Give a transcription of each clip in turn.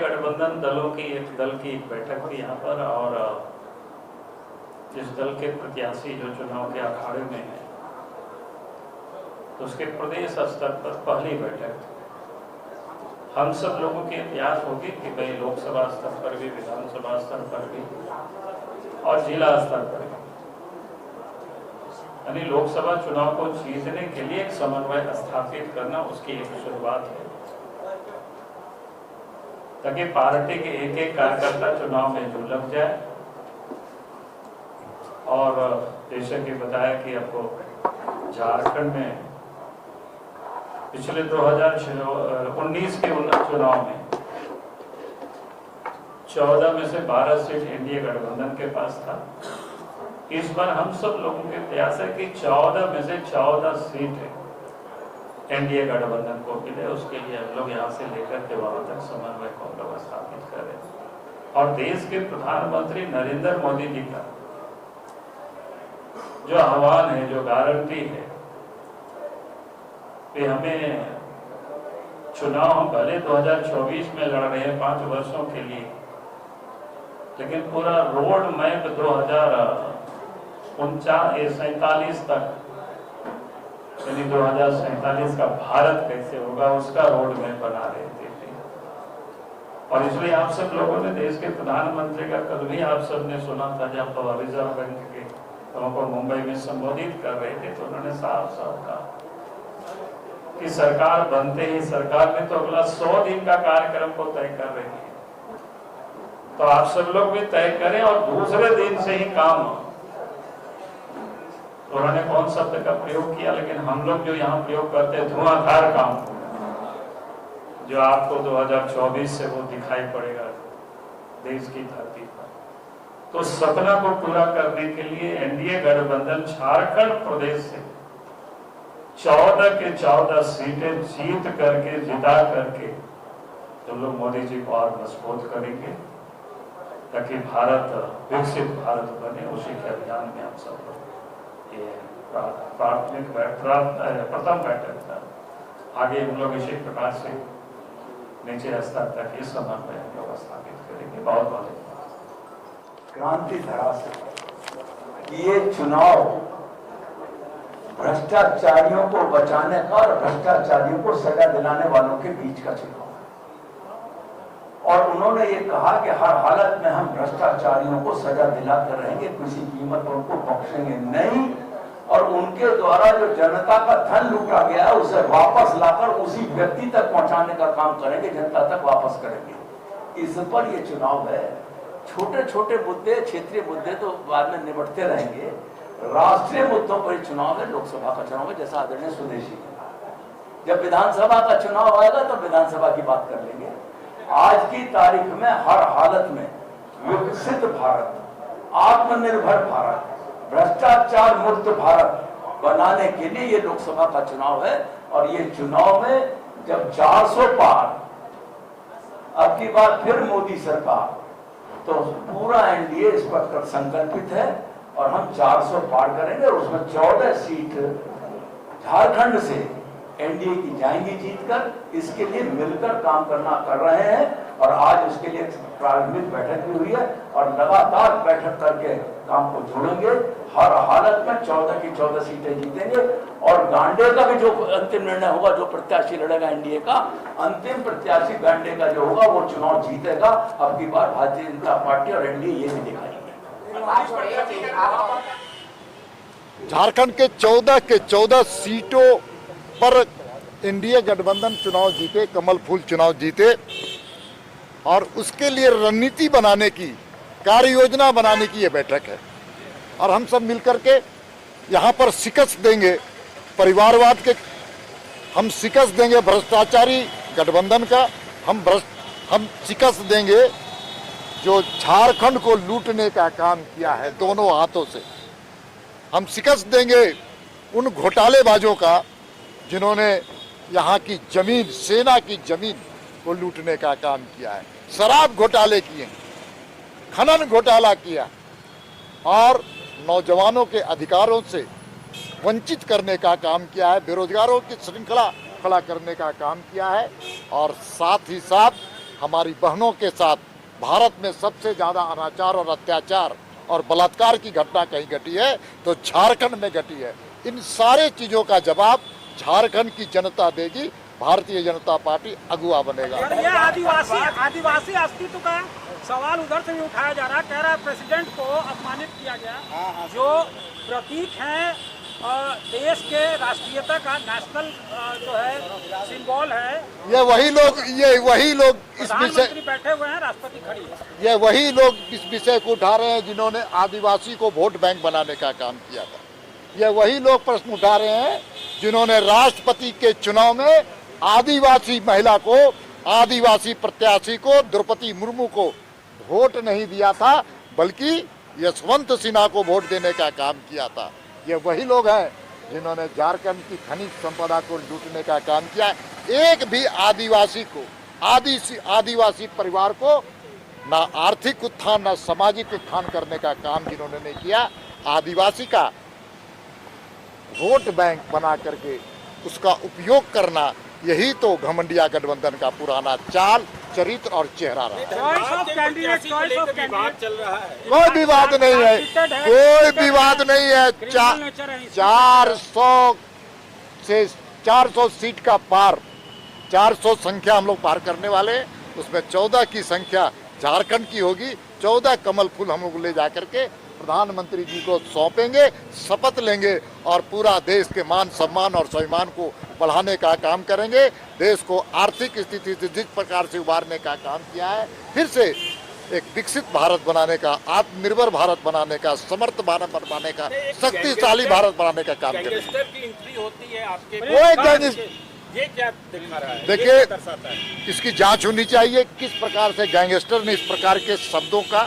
गठबंधन दल की एक बैठक थी यहाँ पर, और जिस दल के प्रत्याशी जो चुनाव के अखाड़े में है तो उसके प्रदेश स्तर पर पहली बैठक थी। हम सब लोगों की प्रयास होगी कि भाई लोकसभा स्तर पर भी, विधानसभा स्तर पर भी और जिला स्तर पर भी, यानी लोकसभा चुनाव को जीतने के लिए एक समन्वय स्थापित करना, उसकी एक शुरुआत है, ताकि पार्टी के एक एक कार्यकर्ता चुनाव में जो लग जाए। और जैसे कि बताया कि आपको झारखंड में पिछले 2019 के चुनाव में 14 में से 12 सीट एनडीए गठबंधन के पास था। इस बार हम सब लोगों के प्रयास है कि 14 में से 14 सीट एनडीए गठबंधन को मिले। उसके लिए हम लोग यहाँ से लेकर के वहां तक समन्वय को हम लोग स्थापित करें। और देश के प्रधानमंत्री नरेंद्र मोदी जी का जो आह्वान है, जो गारंटी है कि हमें चुनाव हम भले 2024 में लड़ रहे हैं 5 वर्षों के लिए, लेकिन पूरा रोड मैप 2047 तक, यानी 2047 का भारत कैसे होगा, उसका रोड मैप बना रहे थे। और इसलिए आप सब लोगों ने, देश के प्रधानमंत्री का कल भी आप सब ने सुना था, जब रिजर्व बैंक के लोगों को मुंबई में संबोधित कर रहे थे, तो उन्होंने साफ साफ कहा कि सरकार बनते ही सरकार ने तो अगला 100 दिन का कार्यक्रम को तय कर रही है, तो आप सब लोग भी तय करें और दूसरे दिन से ही काम। तो उन्होंने कौन शब्द का प्रयोग किया, लेकिन हम लोग जो यहाँ प्रयोग करते हैं धुआंधार काम, जो आपको 2024 से वो दिखाई पड़ेगा देश की धरती पर। तो सपना को पूरा करने के लिए एनडीए गठबंधन झारखंड प्रदेश से 14 के 14 सीटें जीत करके, जिता करके जो लोग मोदी जी को और मजबूत करेंगे, ताकि भारत विकसित भारत बने। उसी के अभियान में हम सब लोग ये प्रथम बैठक था। आगे हम लोग इसी प्रकार से नीचे स्तर तक इस समन्वय हम लोग स्थापित करेंगे। बहुत बहुत क्रांति धरा से ये चुनाव भ्रष्टाचारियों को बचाने का और भ्रष्टाचारियों को सजा दिलाने वालों के बीच का चुनाव है। और उन्होंने ये कहा कि हर हालत में हम भ्रष्टाचारियों को सजा दिलाते रहेंगे, किसी कीमत पर उनको बख्शेंगे नहीं। और उनके द्वारा जो जनता का धन लूटा गया है उसे वापस लाकर उसी व्यक्ति तक पहुंचाने का काम करेंगे, जनता तक वापस करेंगे। इस पर ये चुनाव है। छोटे छोटे मुद्दे, क्षेत्रीय मुद्दे तो बाद में निपटते रहेंगे। राष्ट्रीय मुद्दों पर चुनाव है, लोकसभा का चुनाव है, जैसा आदरणीय स्वदेशी ने कहा। जब विधानसभा का चुनाव आएगा तो विधानसभा की बात कर लेंगे। आज की तारीख में हर हालत में विकसित भारत, आत्मनिर्भर भारत, भ्रष्टाचार मुक्त भारत बनाने के लिए ये लोकसभा का चुनाव है। और ये चुनाव में जब 400 पार, अब की बार फिर मोदी सरकार, तो पूरा एनडीए इस पर संकल्पित है और हम 400 पार करेंगे। और उसमें 14 सीट झारखंड से एनडीए की जाएंगी जीतकर। इसके लिए मिलकर काम कर रहे हैं। और आज उसके लिए प्रारंभिक बैठक भी हुई है और लगातार बैठक करके काम को जोड़ेंगे। हर हालत में 14 की 14 सीटें जीतेंगे। और गांडे का भी जो अंतिम निर्णय होगा, जो प्रत्याशी लड़ेगा एनडीए का, अंतिम प्रत्याशी गांडे का जो होगा वो चुनाव जीतेगा। अब की बार भारतीय जनता पार्टी और एनडीए ये भी दिखाएंगे। झारखंड के 14 सीटों पर एनडीए गठबंधन चुनाव जीते, कमल फूल चुनाव जीते। और उसके लिए रणनीति बनाने की, कार्य योजना बनाने की ये बैठक है। और हम सब मिलकर के यहाँ पर शिकस्त देंगे परिवारवाद के, हम शिकस्त देंगे भ्रष्टाचारी गठबंधन का, हम शिकस्त देंगे जो झारखंड को लूटने का काम किया है दोनों हाथों से। हम शिकस्त देंगे उन घोटालेबाजों का जिन्होंने यहाँ की जमीन, सेना की जमीन को लूटने का काम किया है। शराब घोटाले किए, खनन घोटाला किया और नौजवानों के अधिकारों से वंचित करने का काम किया है, बेरोजगारों की श्रृंखला खड़ा करने का काम किया है। और साथ ही साथ हमारी बहनों के साथ भारत में सबसे ज़्यादा अनाचार और अत्याचार और बलात्कार की घटना कहीं घटी है तो झारखंड में घटी है। इन सारे चीज़ों का जवाब झारखंड की जनता देगी। भारतीय जनता पार्टी अगुवा बनेगा। ये आदिवासी अस्तित्व का सवाल उधर से भी उठाया जा रहा है। कह रहा है प्रेसिडेंट को अपमानित किया गया, जो प्रतीक है देश के राष्ट्रीयता का, नेशनल जो है सिंबल है। ये वही लोग इस विषय बैठे हुए हैं, राष्ट्रपति खड़ी है। ये वही लोग इस विषय को उठा रहे हैं जिन्होंने आदिवासी को वोट बैंक बनाने का काम किया था। ये वही लोग प्रश्न उठा रहे हैं जिन्होंने राष्ट्रपति के चुनाव में आदिवासी महिला को, आदिवासी प्रत्याशी को, द्रौपदी मुर्मू को वोट नहीं दिया था बल्कि यशवंत सिन्हा को वोट देने का काम किया था। ये वही लोग हैं जिन्होंने झारखंड की खनिज संपदा को लूटने का काम किया। एक भी आदिवासी को, आदिवासी परिवार को ना आर्थिक उत्थान ना सामाजिक उत्थान करने का काम जिन्होंने नहीं किया, आदिवासी का वोट बैंक बना करके उसका उपयोग करना, यही तो घमंडिया गठबंधन का पुराना चाल, चरित्र और चेहरा रहा। कोई विवाद नहीं है, कोई विवाद नहीं है। 400 सीट का पार, 400 संख्या हम लोग पार करने वाले हैं। उसमें 14 की संख्या झारखंड की होगी। 14 कमल फूल हम लोग ले जाकर के प्रधानमंत्री जी को सौंपेंगे, शपथ लेंगे और पूरा देश के मान सम्मान और स्वाभिमान को बढ़ाने का काम करेंगे। देश को आर्थिक स्थिति से जिस प्रकार से उबारने का काम किया है, फिर से एक विकसित भारत बनाने का, आत्मनिर्भर भारत बनाने का, समर्थ भारत बनाने का, शक्तिशाली भारत बनाने का काम करेंगे। ये क्या दिखा रहा है? देखिए, इसकी जांच होनी चाहिए किस प्रकार से गैंगस्टर ने इस प्रकार के शब्दों का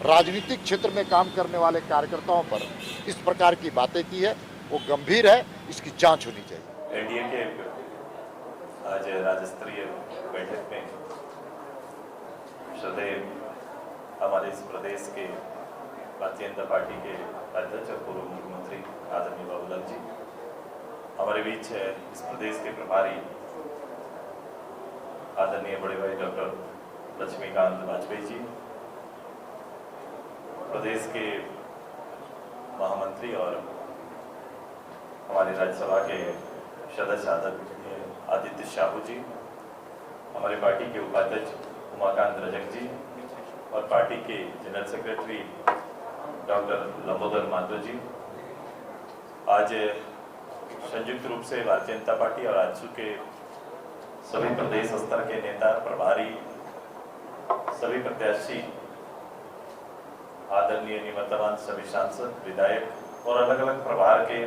राजनीतिक क्षेत्र में काम करने वाले कार्यकर्ताओं पर इस प्रकार की बातें की है। वो गंभीर है, इसकी जांच होनी चाहिए। एनडीए के आज राज्य स्तरीय बैठक में सदैव हमारे इस प्रदेश के भारतीय जनता पार्टी के अध्यक्ष और पूर्व मुख्यमंत्री आदरणीय बाबूलाल जी हमारे बीच है। इस प्रदेश के प्रभारी आदरणीय बड़े भाई डॉक्टर लक्ष्मीकांत वाजपेयी जी, प्रदेश के महामंत्री और हमारे राज्यसभा के सदस्य आदरणीय आदित्य साहू जी, हमारे पार्टी के उपाध्यक्ष उमाकांत रजक जी और पार्टी के general secretary doctor Lambodar Madhav ji, आज संयुक्त रूप से भारतीय जनता पार्टी और आजसू के सभी प्रदेश स्तर के नेता, प्रभारी, सभी प्रत्याशी, आदरणीय निवर्तमान सभी सांसद, विधायक और अलग अलग प्रभार के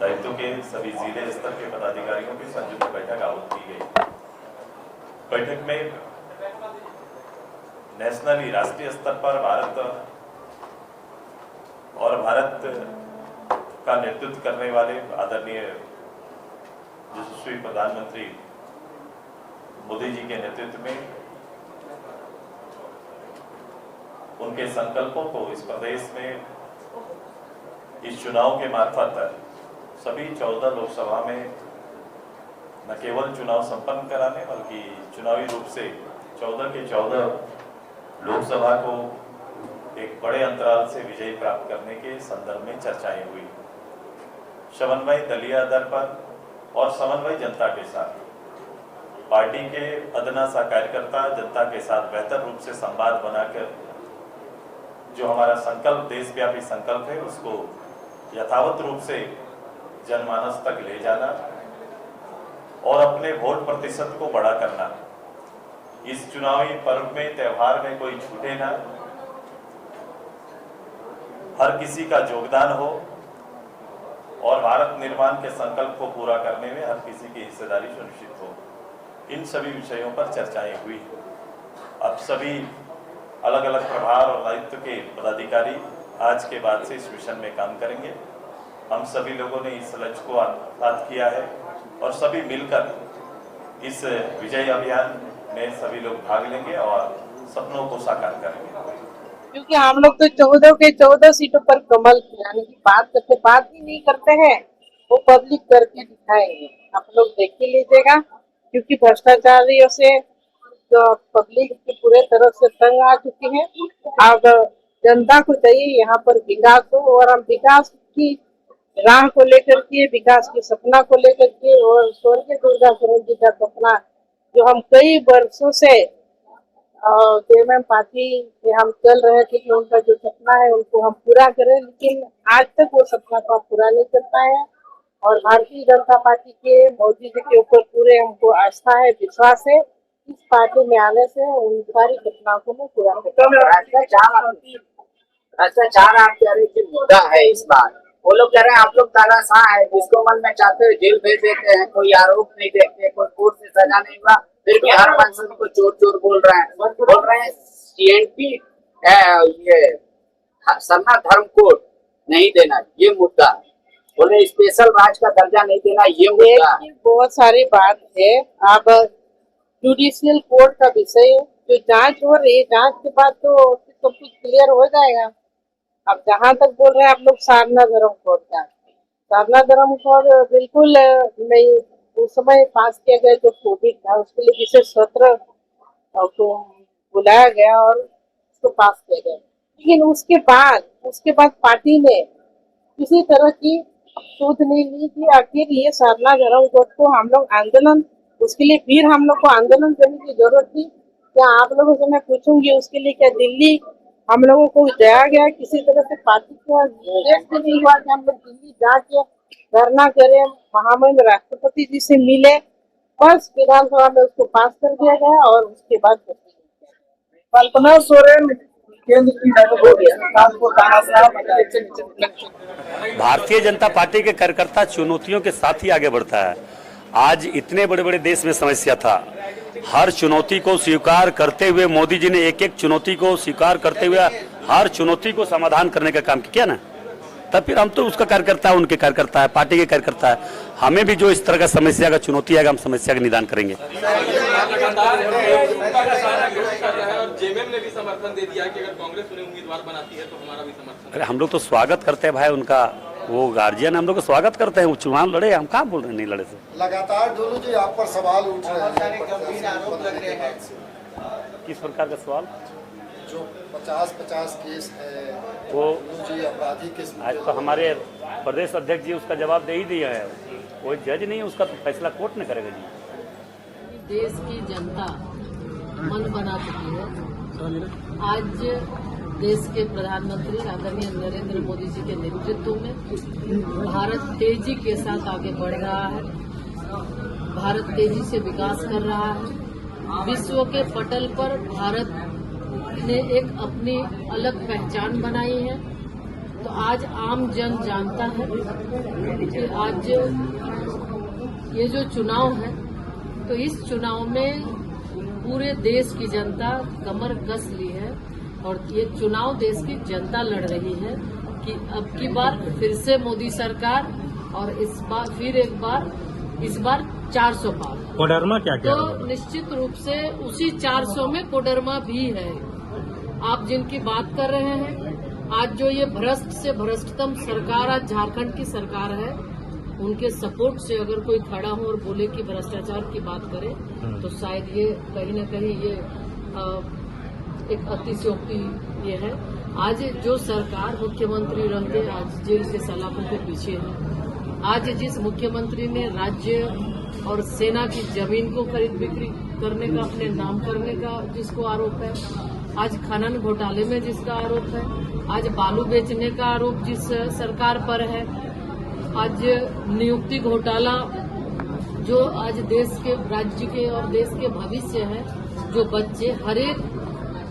दायित्व के सभी जिले स्तर के पदाधिकारियों की संयुक्त बैठक आहूत की गई। बैठक में नेशनली, राष्ट्रीय स्तर पर भारत और भारत का नेतृत्व करने वाले आदरणीय यशस्वी प्रधानमंत्री मोदी जी के नेतृत्व में उनके संकल्पों को इस प्रदेश में इस चुनाव के मार्फत सभी 14 लोकसभा में न केवल चुनाव संपन्न कराने बल्कि चुनावी रूप से 14 के 14 लोकसभा को एक बड़े अंतराल से विजय प्राप्त करने के संदर्भ में चर्चाएं हुई। समन्वय दलीय आधार पर और समन्वय जनता के साथ, पार्टी के अदना सा कार्यकर्ता जनता के साथ बेहतर रूप से संवाद बनाकर जो हमारा संकल्प, देशव्यापी संकल्प है, उसको यथावत रूप से जनमानस तक ले जाना और अपने वोट प्रतिशत को बड़ा करना। इस चुनावी पर्व में, त्योहार में कोई छूटे ना, हर किसी का योगदान हो और भारत निर्माण के संकल्प को पूरा करने में हर किसी की हिस्सेदारी सुनिश्चित हो। इन सभी विषयों पर चर्चाएं हुई। अब सभी अलग अलग प्रभार और दायित्व के पदाधिकारी आज के बाद से इस मिशन में काम करेंगे। हम सभी लोगों ने इस लक्ष्य को आत्मसात किया है और सभी मिलकर इस विजय अभियान में सभी लोग भाग लेंगे और सपनों को साकार करेंगे। क्योंकि हम लोग तो 14 के 14 सीटों पर कमल खिलाने की बात करते, बात ही नहीं करते हैं, वो पब्लिक करके दिखाएंगे। आप लोग देख ही लीजिएगा, क्योंकि भ्रष्टाचारियों से पब्लिक की पूरे तरह से तंग आ चुकी है। अब जनता को चाहिए यहाँ पर विकास हो, और हम विकास की राह को लेकर के, विकास के सपना को लेकर के, और स्वर्गीय दुर्गा शरण जी का सपना जो हम कई वर्षों से जेएमएम पार्टी में हम चल रहे थे कि उनका जो सपना है उनको हम पूरा करें, लेकिन आज तक वो सपना को हम पूरा नहीं कर पाए हैं। और भारतीय जनता पार्टी के मोदी जी के ऊपर पूरे हमको आस्था है, विश्वास है। इस पार्टी में आने से उन सारी घटनाओं को मैं पूरा भ्रष्टाचार आप कह रहे कि मुद्दा है इस बार, वो लोग कह रहे हैं आप लोग तानाशाह है, जिसको मन में चाहते हो जेल भेज देते हैं, कोई आरोप नहीं देखते, कोई कोर्ट से सजा नहीं हुआ, फिर भी हर मंच को चोर चोर बोल रहे हैं सीएनपी ये सरना धर्म कोड नहीं देना ये मुद्दा, बोले स्पेशल ब्रांच का दर्जा नहीं देना ये मुद्दा। बहुत सारी बात है। अब जुडिशियल कोर्ट का विषय जो जांच हो रही है, जांच के बाद तो सब कुछ क्लियर हो जाएगा। अब जहाँ तक बोल रहे हैं आप लोग सारना धर्म कोड का, सारना धर्म कोड बिल्कुल नहीं, उस समय पास किया गया जो कोविड था उसके लिए विशेष सत्र को बुलाया गया और उसको पास किया गया, लेकिन उसके बाद पार्टी ने किसी तरह की शोध नहीं ली कि आखिर ये सारना धर्म कोड को हम लोग आंदोलन, उसके लिए फिर हम लोग को आंदोलन करने की जरूरत थी क्या? आप लोगों से मैं पूछूंगी उसके लिए क्या दिल्ली हम लोगों को जाया गया? किसी तरह से पार्टी का निर्देश भी नहीं हुआ कि हम लोग दिल्ली जाके धरना करें, महामहिम राष्ट्रपति जी से मिले, बस विधानसभा में उसको पास कर दिया गया और उसके बाद कल्पना सोरेन केंद्र की हो गया को भारतीय जनता पार्टी के कार्यकर्ता चुनौतियों के साथ ही आगे बढ़ता है। आज इतने बड़े बड़े देश में समस्या था, हर चुनौती को स्वीकार करते हुए मोदी जी ने एक एक चुनौती को स्वीकार करते हुए हर चुनौती को समाधान करने का काम किया ना, तब फिर हम तो उसका कार्यकर्ता है, उनके कार्यकर्ता है, पार्टी के कार्यकर्ता है। हमें भी जो इस तरह का समस्या का चुनौती आएगा हम समस्या का निदान करेंगे। समर्थन दे दिया कि अगर कांग्रेस उन्हें उम्मीदवार बनाती है तो हमारा भी समर्थन। अरे हम लोग तो स्वागत करते हैं भाई उनका, वो गार्जियन हम लोग को स्वागत करते हैं, वो चुनाव लड़े, हम कहाँ बोल रहे हैं नहीं लड़े से। लगातार दोनों जो आप पर सवाल उठ रहे हैं, किस प्रकार का सवाल? जो 50-50 केस है वो जी अपराधी केस, आज तो हमारे प्रदेश अध्यक्ष जी उसका जवाब दे ही दिया है, कोई जज नहीं है, उसका तो फैसला कोर्ट ने करेगा जी। देश की जनता मन बना चुकी है। आज देश के प्रधानमंत्री आदरणीय नरेंद्र मोदी जी के नेतृत्व में भारत तेजी के साथ आगे बढ़ रहा है, भारत तेजी से विकास कर रहा है। विश्व के पटल पर भारत ने एक अपनी अलग पहचान बनाई है। तो आज आम जन जानता है कि आज ये जो चुनाव है, तो इस चुनाव में पूरे देश की जनता कमर कस ली है और ये चुनाव देश की जनता लड़ रही है कि अब की बार फिर से मोदी सरकार और इस बार फिर एक बार, इस बार 400 पार। कोडरमा क्या तो निश्चित रूप से उसी 400 में कोडरमा भी है। आप जिनकी बात कर रहे हैं, आज जो ये भ्रष्ट से भ्रष्टतम सरकार आज झारखंड की सरकार है, उनके सपोर्ट से अगर कोई खड़ा हो और बोले कि भ्रष्टाचार की बात करे तो शायद ये कहीं न कहीं ये एक अतिशयोक्ति ये है। आज जो सरकार मुख्यमंत्री रहते आज जेल के सलाखों के पीछे है, आज जिस मुख्यमंत्री ने राज्य और सेना की जमीन को खरीद बिक्री करने का, अपने नाम करने का जिसको आरोप है, आज खनन घोटाले में जिसका आरोप है, आज बालू बेचने का आरोप जिस सरकार पर है, आज नियुक्ति घोटाला जो आज देश के, राज्य के और देश के भविष्य है, जो बच्चे हर एक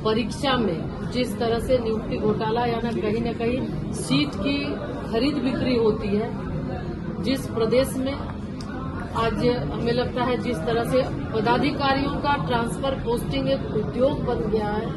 परीक्षा में जिस तरह से नियुक्ति घोटाला या न कहीं सीट की खरीद बिक्री होती है, जिस प्रदेश में आज हमें लगता है जिस तरह से पदाधिकारियों का ट्रांसफर पोस्टिंग एक उद्योग बन गया है,